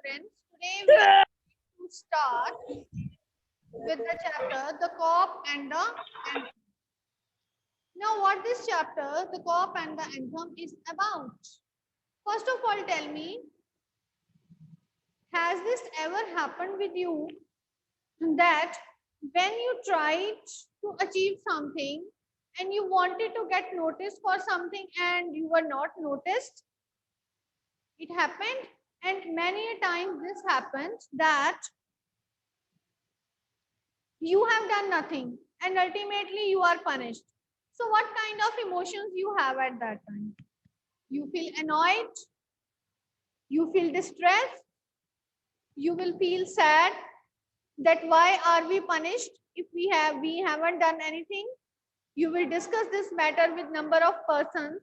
students. Today we are going to start with the chapter The Cop and the Anthem. Now, what this chapter, The Cop and the Anthem, is about? First of all, tell me, has this ever happened with you that when you tried to achieve something and you wanted to get noticed for something and you were not noticed? It happened, and many a times this happens that you have done nothing and ultimately you are punished. So what kind of emotions you have at that time? You feel annoyed, you feel distressed, you will feel sad that why are we punished if we haven't done anything. You will discuss this matter with number of persons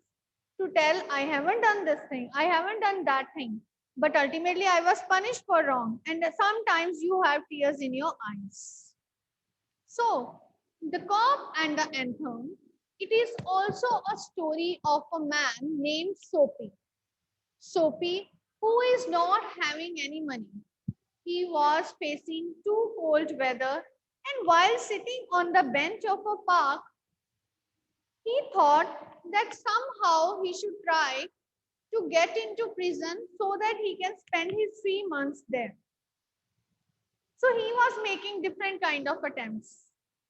to tell I haven't done this thing, I haven't done that thing, but ultimately I was punished for wrong, and sometimes you have tears in your eyes. So, The Cop and the Anthem, it is also a story of a man named Soapy. Soapy, who is not having any money. He was facing too cold weather, and while sitting on the bench of a park, he thought that somehow he should try to get into prison so that he can spend his 3 months there. So he was making different kind of attempts.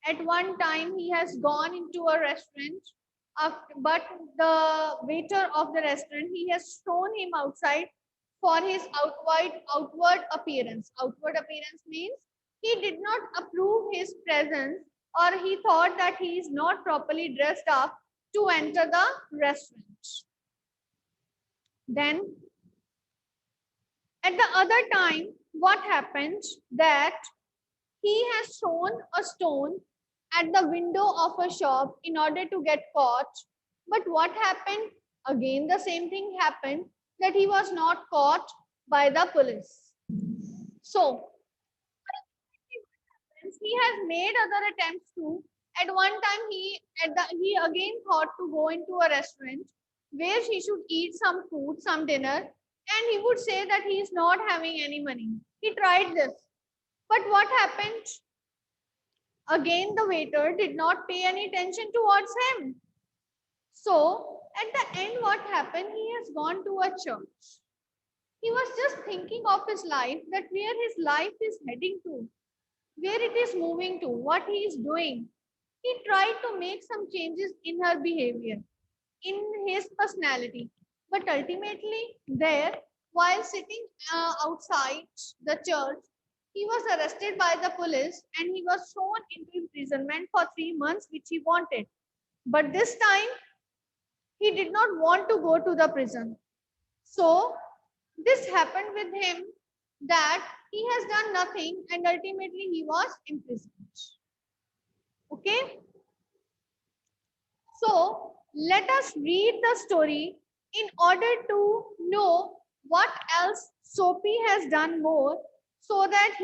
At one time, he has gone into a restaurant, but the waiter of the restaurant, he has thrown him outside for his outward appearance. Outward appearance means he did not approve his presence, or he thought that he is not properly dressed up to enter the restaurant. Then at the other time, what happened that he has thrown a stone at the window of a shop in order to get caught. But what happened? Again, the same thing happened, that he was not caught by the police. So, he has made other attempts too. At one time, he again thought to go into a restaurant where he should eat some food, some dinner, and he would say that he is not having any money. He tried this, but what happened? Again, the waiter did not pay any attention towards him. So, at the end, what happened? He has gone to a church. He was just thinking of his life, that where his life is heading to, where it is moving to, what he is doing. He tried to make some changes in her behavior, in his personality. But ultimately, there, while sitting outside the church, he was arrested by the police and he was thrown into imprisonment for 3 months, which he wanted. But this time, he did not want to go to the prison. So, this happened with him, that he has done nothing and ultimately he was imprisoned. Okay? So, let us read the story in order to know what else Soapy has done more, so that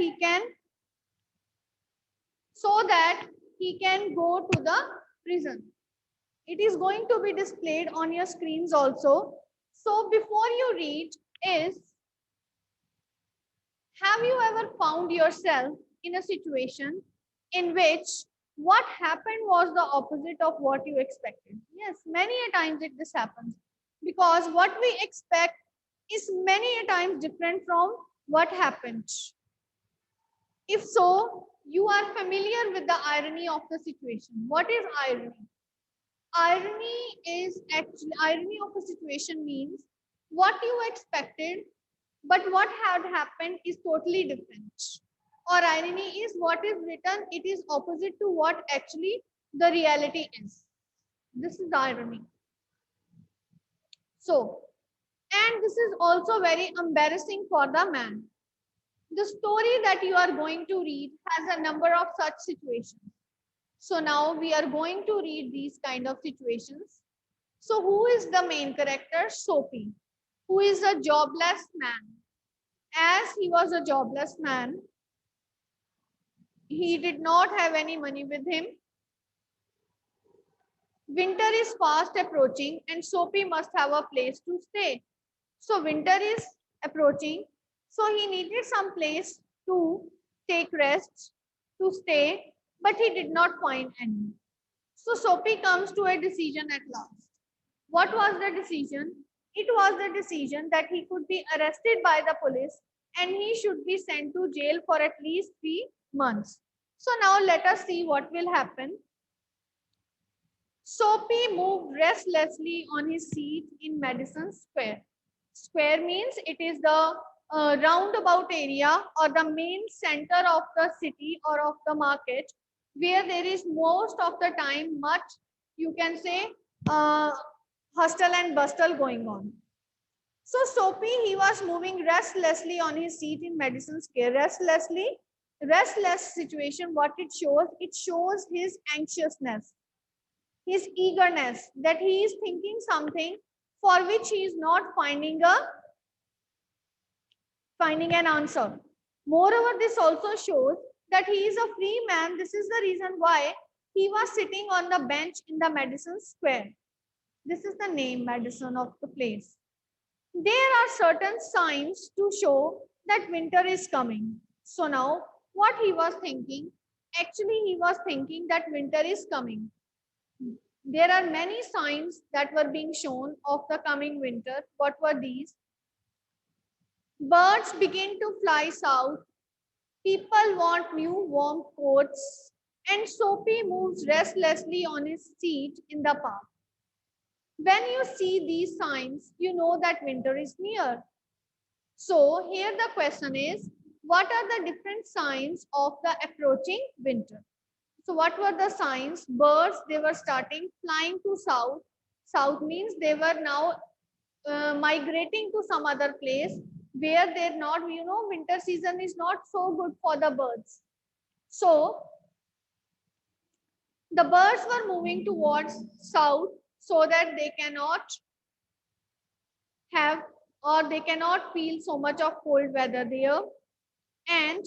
he can go to the prison. It is going to be displayed on your screens also. So before you read is, have you ever found yourself in a situation in which what happened was the opposite of what you expected? Yes, many a times this happens, because what we expect is many a times different from what happened. If so, you are familiar with the irony of the situation. What is irony? Irony of a situation means what you expected, but what had happened is totally different. Or irony is what is written, it is opposite to what actually the reality is. This is irony. So, and this is also very embarrassing for the man. The story that you are going to read has a number of such situations. So now we are going to read these kind of situations. So who is the main character? Soapy, who is a jobless man. As he was a jobless man, he did not have any money with him. Winter is fast approaching and Soapy must have a place to stay. So winter is approaching. So he needed some place to take rest, to stay, but he did not find any. So Soapy comes to a decision at last. What was the decision? It was the decision that he could be arrested by the police and he should be sent to jail for at least 3 months. So now let us see what will happen. Soapy moved restlessly on his seat in Madison Square. Square means it is the roundabout area or the main center of the city or of the market where there is most of the time much, you can say, uh, hustle and bustle going on. So Soapy, he was moving restlessly on his seat in Madison Square. Restless situation, what it shows his anxiousness, his eagerness, that he is thinking something for which he is not finding an answer. Moreover, this also shows that he is a free man. This is the reason why he was sitting on the bench in the Madison Square. This is the name Madison of the place. There are certain signs to show that winter is coming. So now what he was thinking, actually he was thinking that winter is coming. There are many signs that were being shown of the coming winter. What were these? Birds begin to fly south. People want new warm coats. And Soapy moves restlessly on his seat in the park. When you see these signs, you know that winter is near. So here the question is, what are the different signs of the approaching winter? So what were the signs? Birds, they were starting flying to south. South means they were now migrating to some other place where they're not, winter season is not so good for the birds. So the birds were moving towards south so that they cannot have or they cannot feel so much of cold weather there. And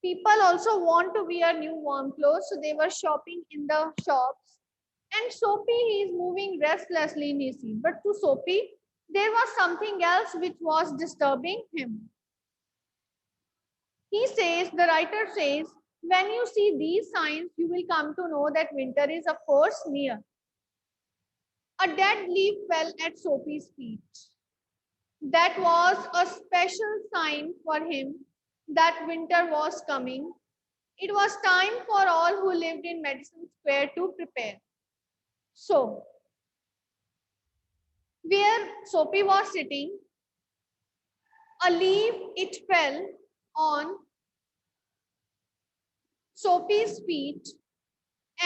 people also want to wear new warm clothes, so they were shopping in the shops. And Soapy, he is moving restlessly in his seat. But to Soapy, there was something else which was disturbing him. He says, the writer says, when you see these signs, you will come to know that winter is, of course, near. A dead leaf fell at Soapy's feet. That was a special sign for him that winter was coming. It was time for all who lived in Madison Square to prepare. So, where Soapy was sitting, a leaf, it fell on Soapy's feet.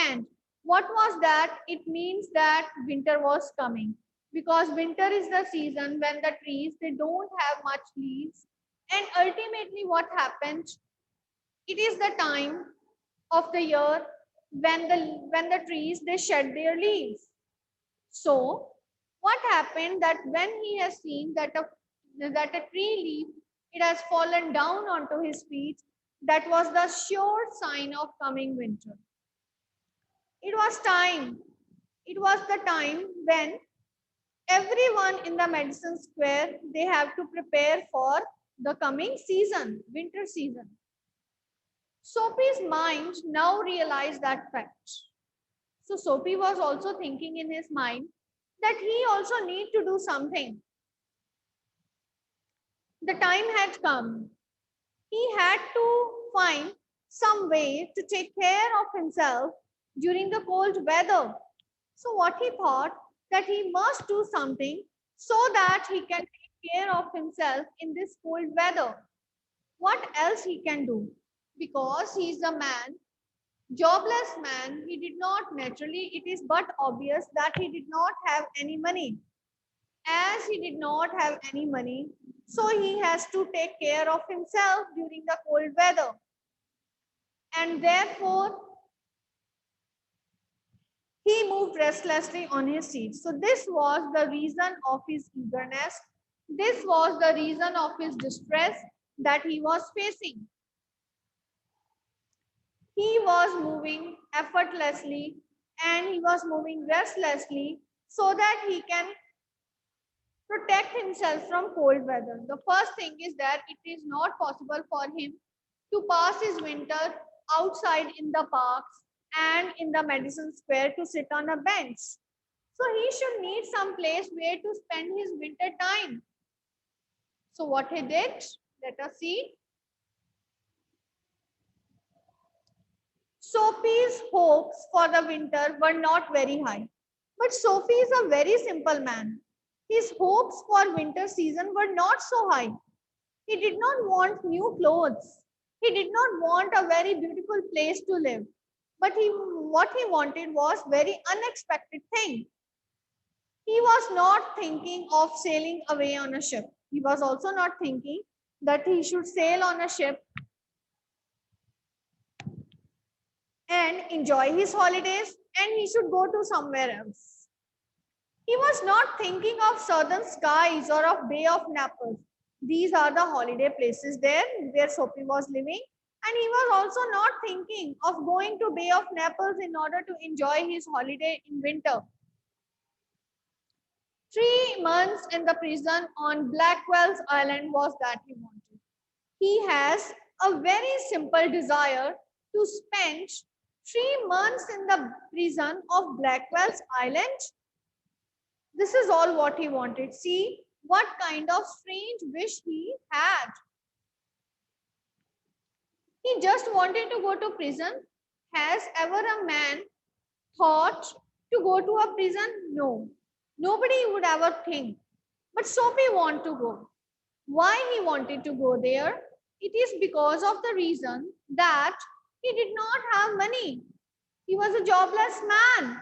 And what was that? It means that winter was coming. Because winter is the season when the trees, they don't have much leaves. And ultimately what happened? It is the time of the year when the trees, they shed their leaves. So what happened that when he has seen that a tree leaf, it has fallen down onto his feet, that was the sure sign of coming winter. It was time. It was the time when everyone in the Madison Square, they have to prepare for the coming season, winter season. Soapy's mind now realized that fact. So Soapy was also thinking in his mind that he also need to do something. The time had come. He had to find some way to take care of himself during the cold weather. So what he thought, that he must do something so that he can take care of himself in this cold weather. What else he can do? Because he is a man, jobless man, he did not, naturally, it is but obvious that he did not have any money. As he did not have any money, so he has to take care of himself during the cold weather. And therefore, he moved restlessly on his seat. So this was the reason of his eagerness. This was the reason of his distress that he was facing. He was moving effortlessly and he was moving restlessly so that he can protect himself from cold weather. The first thing is that it is not possible for him to pass his winter outside in the parks and in the Madison Square to sit on a bench. So he should need some place where to spend his winter time. So what he did, let us see. Sophie's hopes for the winter were not very high. But Sophie is a very simple man. His hopes for winter season were not so high. He did not want new clothes. He did not want a very beautiful place to live. But what he wanted was very unexpected thing. He was not thinking of sailing away on a ship. He was also not thinking that he should sail on a ship and enjoy his holidays and he should go to somewhere else. He was not thinking of southern skies or of Bay of Naples. These are the holiday places there where Sophie was living. And he was also not thinking of going to Bay of Naples in order to enjoy his holiday in winter. 3 months in the prison on Blackwell's Island was that he wanted. He has a very simple desire to spend 3 months in the prison of Blackwell's Island. This is all what he wanted. See what kind of strange wish he had. He just wanted to go to prison. Has ever a man thought to go to a prison? No. Nobody would ever think. But Sophie wanted to go. Why he wanted to go there? It is because of the reason that he did not have money. He was a jobless man.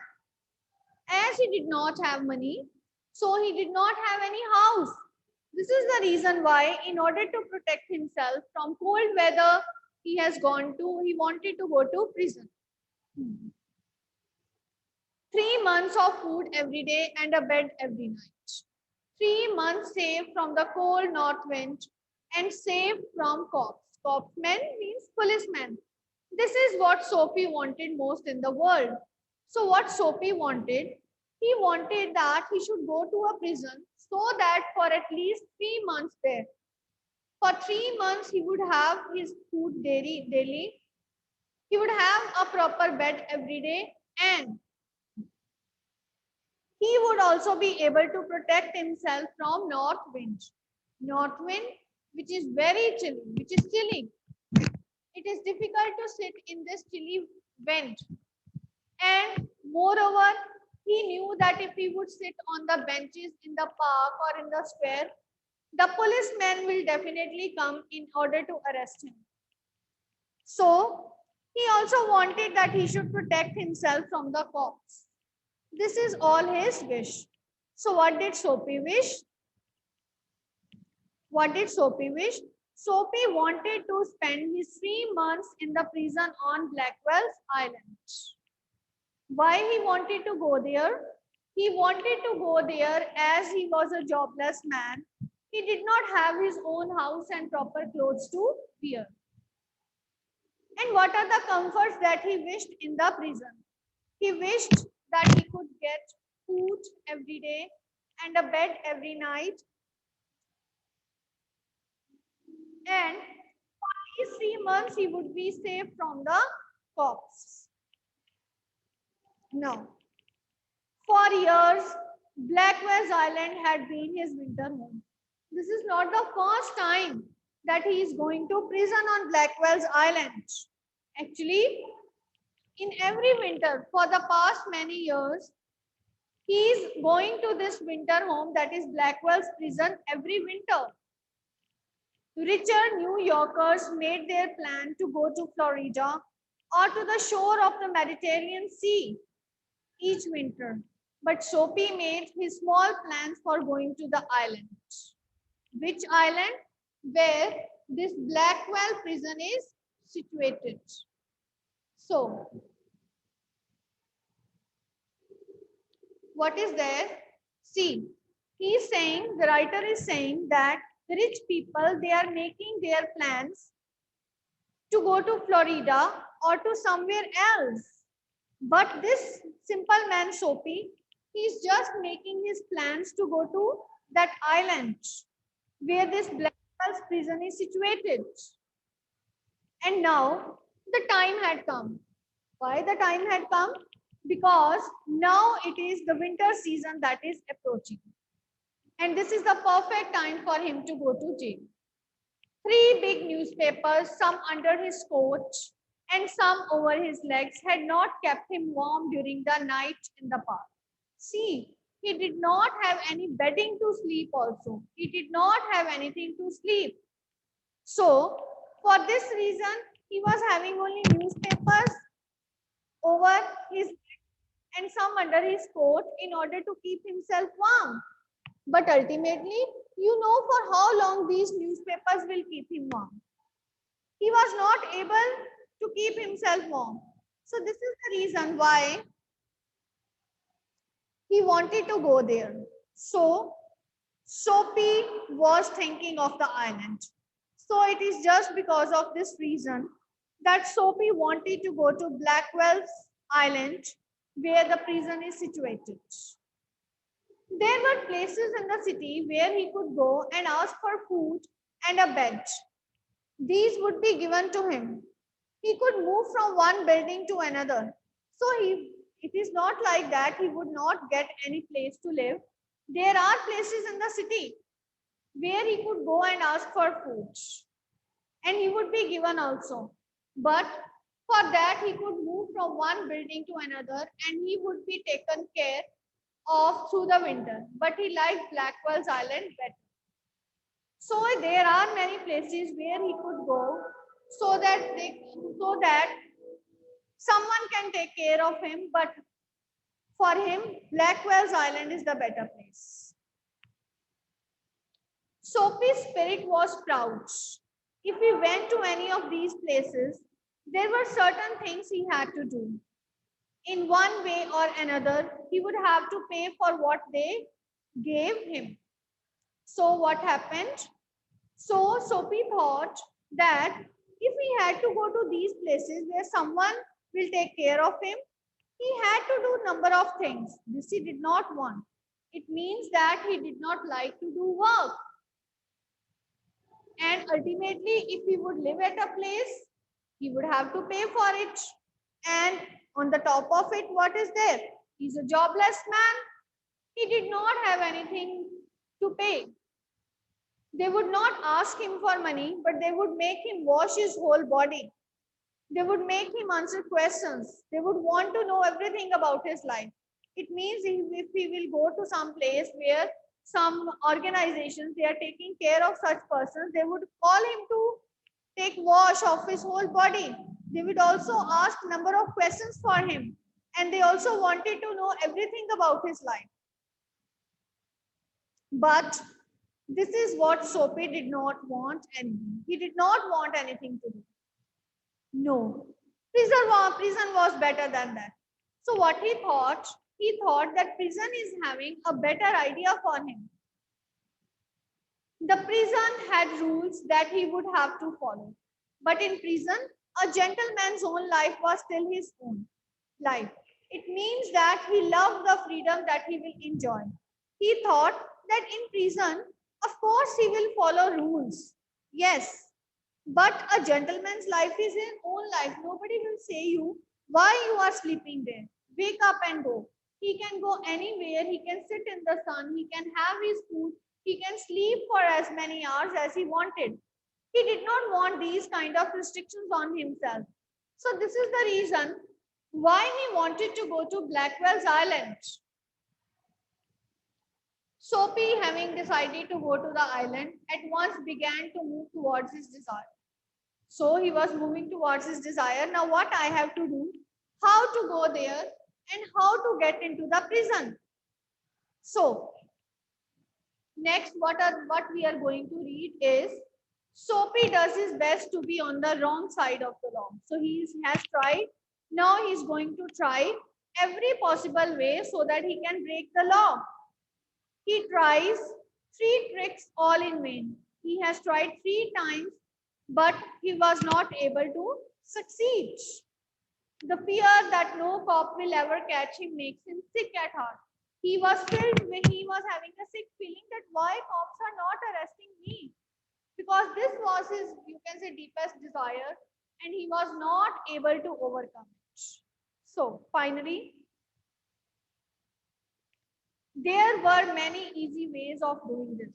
As he did not have money, so he did not have any house. This is the reason why, in order to protect himself from cold weather, he wanted to go to prison. 3 months of food every day and a bed every night. 3 months saved from the cold north wind and saved from cops. Copsmen means policemen. This is what Sophie wanted most in the world. So what Sophie wanted, he wanted that he should go to a prison so that for at least 3 months there. For 3 months he would have his food daily. He would have a proper bed every day and he would also be able to protect himself from north wind. North wind, which is very chilly, which is chilly. It is difficult to sit in this chilly wind. And moreover, he knew that if he would sit on the benches in the park or in the square, the policeman will definitely come in order to arrest him. So, he also wanted that he should protect himself from the cops. This is all his wish. So, what did Sophie wish? What did Sophie wish? Sophie wanted to spend his 3 months in the prison on Blackwell's Island. Why he wanted to go there? He wanted to go there as he was a jobless man. He did not have his own house and proper clothes to wear. And what are the comforts that he wished in the prison? He wished that he could get food every day and a bed every night. And for these 3 months, he would be safe from the cops. No. For years, Blackwell's Island had been his winter home. This is not the first time that he is going to prison on Blackwell's Island. Actually, in every winter for the past many years, he is going to this winter home, that is Blackwell's prison, every winter. Richer New Yorkers made their plan to go to Florida or to the shore of the Mediterranean Sea each winter. But Sophie made his small plans for going to the island. Which island? Where this Blackwell prison is situated. So, what is there? See, the writer is saying that the rich people, they are making their plans to go to Florida or to somewhere else. But this simple man, Sophie, he is just making his plans to go to that island where this Blackwell's prison is situated. And now the time had come. Why the time had come? Because now it is the winter season that is approaching. And this is the perfect time for him to go to jail. Three big newspapers, some under his coat and some over his legs, had not kept him warm during the night in the park. See, he did not have any bedding to sleep also. He did not have anything to sleep. So, for this reason, he was having only newspapers over his and some under his coat in order to keep himself warm. But ultimately, you know for how long these newspapers will keep him warm. He was not able to keep himself warm. So this is the reason why he wanted to go there. So Soapy was thinking of the island. So it is just because of this reason that Soapy wanted to go to Blackwell's Island where the prison is situated. There were places in the city where he could go and ask for food and a bed. These would be given to him. He could move from one building to another. So it is not like that he would not get any place to live. There are places in the city where he could go and ask for food. And he would be given also. But for that, he could move from one building to another and he would be taken care of through the winter. But he liked Blackwell's Island better. So there are many places where he could go so that someone can take care of him, but for him, Blackwell's Island is the better place. Soapy's spirit was proud. If he went to any of these places, there were certain things he had to do. In one way or another, he would have to pay for what they gave him. So what happened? So Soapy thought that if he had to go to these places where someone will take care of him, he had to do number of things. This he did not want. It means that he did not like to do work. And ultimately, if he would live at a place, he would have to pay for it. And on the top of it, what is there? He's a jobless man. He did not have anything to pay. They would not ask him for money, but they would make him wash his whole body. They would make him answer questions. They would want to know everything about his life. It means if he will go to some place where some organizations, they are taking care of such persons, they would call him to take wash of his whole body. They would also ask number of questions for him. And they also wanted to know everything about his life. But this is what Soapy did not want anything. He did not want anything to do. No. Prison was better than that. So what he thought that prison is having a better idea for him. The prison had rules that he would have to follow. But in prison, a gentleman's own life was still his own life. It means that he loved the freedom that he will enjoy. He thought that in prison, of course, he will follow rules. Yes, but a gentleman's life is his own life. Nobody will say you why you are sleeping there. Wake up and go. He can go anywhere. He can sit in the sun. He can have his food. He can sleep for as many hours as he wanted. He did not want these kind of restrictions on himself. So this is the reason why he wanted to go to Blackwell's Island. Soapy, having decided to go to the island, at once began to move towards his desire. So he was moving towards his desire. Now what I have to do? How to go there and how to get into the prison. So next what we are going to read is Soapy does his best to be on the wrong side of the law. So he has tried. Now he's going to try every possible way so that he can break the law. He tries 3 tricks all in vain. He has tried 3 times, but he was not able to succeed. The fear that no cop will ever catch him makes him sick at heart. He was filled with, he was having a sick feeling that why cops are not arresting me, because this was his, you can say, deepest desire, and he was not able to overcome it. So finally, there were many easy ways of doing this.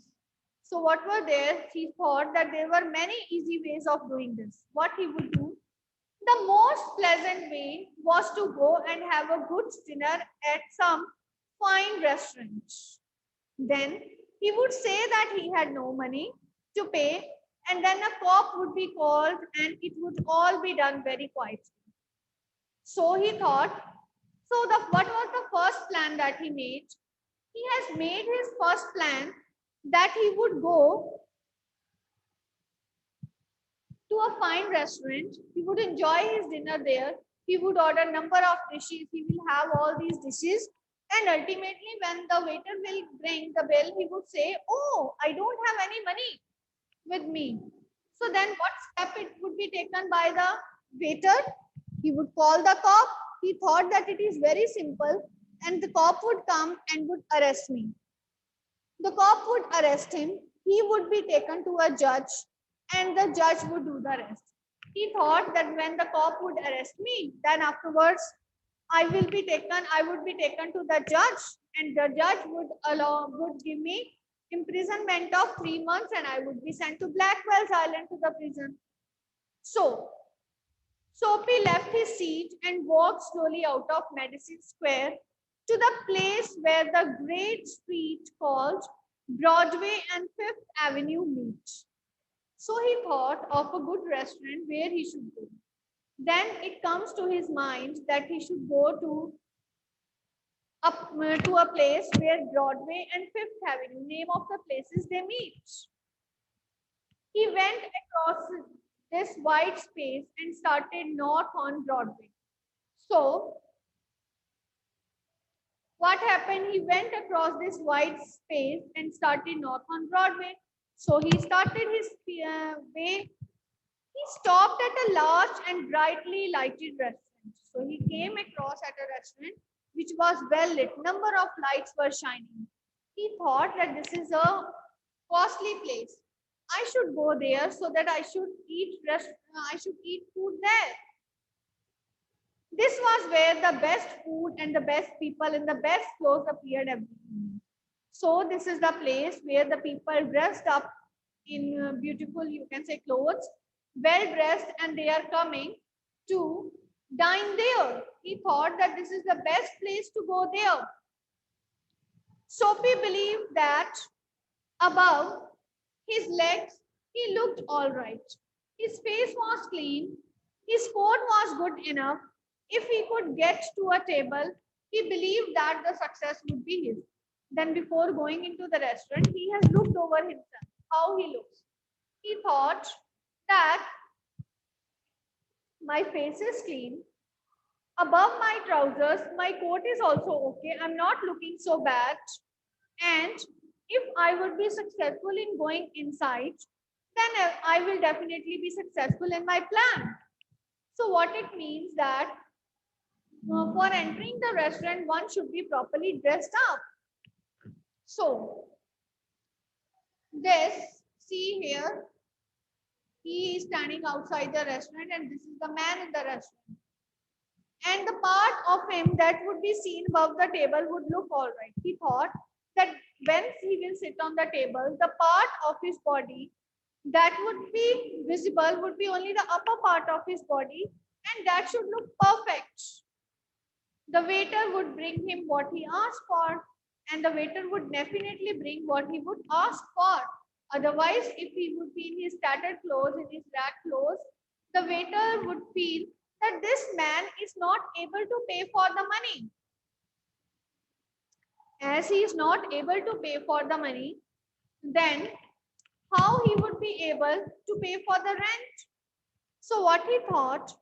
So what were there? He thought that there were many easy ways of doing this. What he would do? The most pleasant way was to go and have a good dinner at some fine restaurant. Then he would say that he had no money to pay, and then a cop would be called, and it would all be done very quietly. So he thought, so what was the first plan that he made? He has made his first plan that he would go to a fine restaurant. He would enjoy his dinner there. He would order number of dishes. He will have all these dishes. And ultimately, when the waiter will bring the bill, he would say, oh, I don't have any money with me. So then what step it would be taken by the waiter? He would call the cop. He thought that it is very simple, and the cop would come and would arrest me. The cop would arrest him. He would be taken to a judge, and the judge would do the rest. He thought that when the cop would arrest me, then afterwards I would be taken to the judge, and the judge would give me imprisonment of 3 months, and I would be sent to Blackwell's Island to the prison. So Soapy left his seat and walked slowly out of Madison Square to the place where the great street called Broadway and Fifth Avenue meet. So he thought of a good restaurant where he should go. Then it comes to his mind that he should go to a place where Broadway and Fifth Avenue, name of the places they meet. He went across this wide space and started north on Broadway. So what happened? He went across this wide space and started north on Broadway. So he started his way. He stopped at a large and brightly lighted restaurant. So he came across at a restaurant which was well lit. Number of lights were shining. He thought that this is a costly place. I should go there so that I should eat food there. This was where the best food and the best people in the best clothes appeared every evening. So this is the place where the people dressed up in beautiful, you can say, clothes, well dressed, and they are coming to dine there. He thought that this is the best place to go there. Sophie believed that above his legs, he looked all right. His face was clean. His coat was good enough. If he could get to a table, he believed that the success would be his. Then, before going into the restaurant, he has looked over himself, how he looks. He thought that my face is clean. Above my trousers, my coat is also okay. I'm not looking so bad. And if I would be successful in going inside, then I will definitely be successful in my plan. So what it means that for entering the restaurant, one should be properly dressed up. So this, see here, he is standing outside the restaurant, and this is the man in the restaurant. And the part of him that would be seen above the table would look all right. He thought that when he will sit on the table, the part of his body that would be visible would be only the upper part of his body, and that should look perfect. The waiter would bring him what he asked for, and the waiter would definitely bring what he would ask for. Otherwise, if he would be in his tattered clothes, in his rag clothes, the waiter would feel that this man is not able to pay for the money. As he is not able to pay for the money, then how he would be able to pay for the rent? So what he thought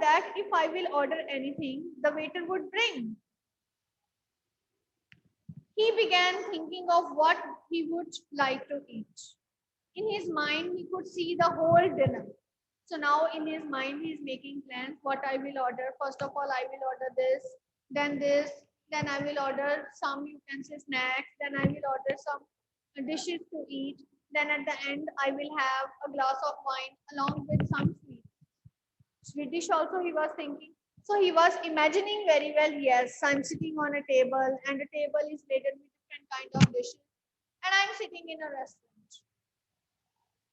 that if I will order anything, the waiter would bring. He began thinking of what he would like to eat. In his mind, he could see the whole dinner. So now in his mind, he is making plans what I will order. First of all, I will order this, then this. then I will order some, you can say, snacks, then I will order some dishes to eat, then at the end I will have a glass of wine along with some sweet dish also he was thinking. So he was imagining very well, yes, I'm sitting on a table and the table is laden with different kind of dishes and I'm sitting in a restaurant.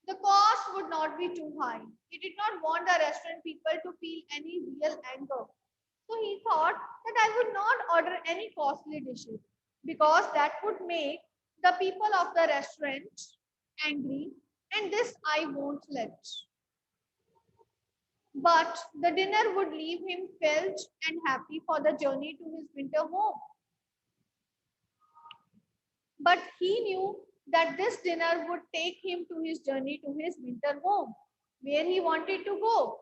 The cost would not be too high. He did not want the restaurant people to feel any real anger. So he thought that I would not order any costly dishes because that would make the people of the restaurant angry, and this I won't let. But the dinner would leave him filled and happy for the journey to his winter home. But he knew that this dinner would take him to his journey to his winter home, where he wanted to go.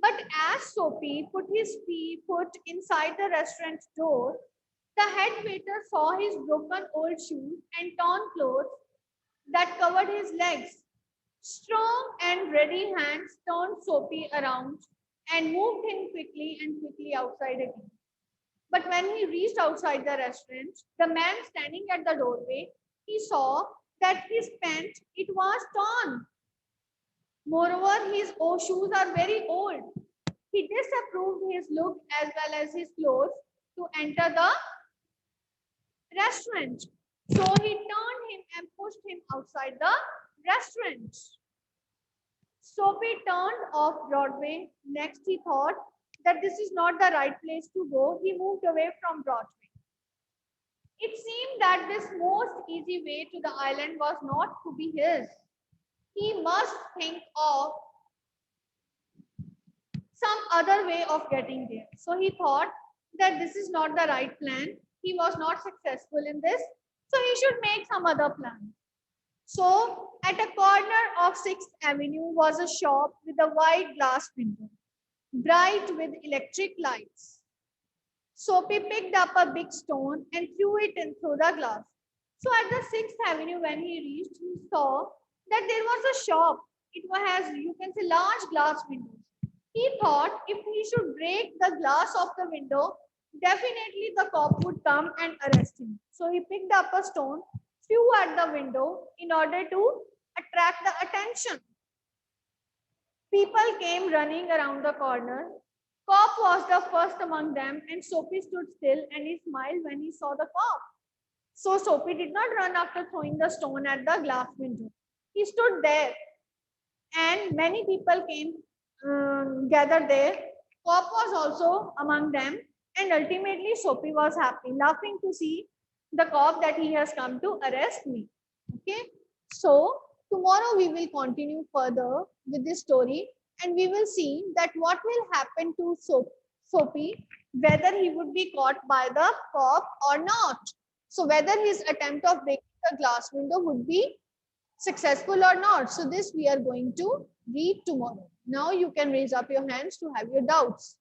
But as Soapy put his foot inside the restaurant's door, the head waiter saw his broken old shoes and torn clothes that covered his legs. Strong and ready hands turned Soapy around and moved him quickly outside again. But when he reached outside the restaurant, the man standing at the doorway, he saw that his pant, it was torn. Moreover, his shoes are very old. He disapproved his look as well as his clothes to enter the restaurant. So he turned him and pushed him outside the restaurant. Soapy turned off Broadway. Next, he thought that this is not the right place to go. He moved away from Broadway. It seemed that this most easy way to the island was not to be his. He must think of some other way of getting there. So he thought that this is not the right plan. He was not successful in this. So he should make some other plan. So at a corner of 6th Avenue was a shop with a wide glass window, bright with electric lights. Soapy picked up a big stone and threw it in through the glass. So at the 6th Avenue, when he reached, he saw that there was a shop. It has, you can say, large glass windows. He thought if he should break the glass of the window, definitely the cop would come and arrest him. So he picked up a stone, threw at the window in order to attract the attention. People came running around the corner. Cop was the first among them, and Soapy stood still and he smiled when he saw the cop. So Soapy did not run after throwing the stone at the glass window. He stood there, and many people came gathered there. Cop was also among them, and ultimately Soapy was happy, laughing to see the cop that he has come to arrest me. Okay, so tomorrow we will continue further with this story, and we will see that what will happen to Soapy, whether he would be caught by the cop or not. So whether his attempt of breaking the glass window would be successful or not. So this we are going to read tomorrow. Now you can raise up your hands to have your doubts.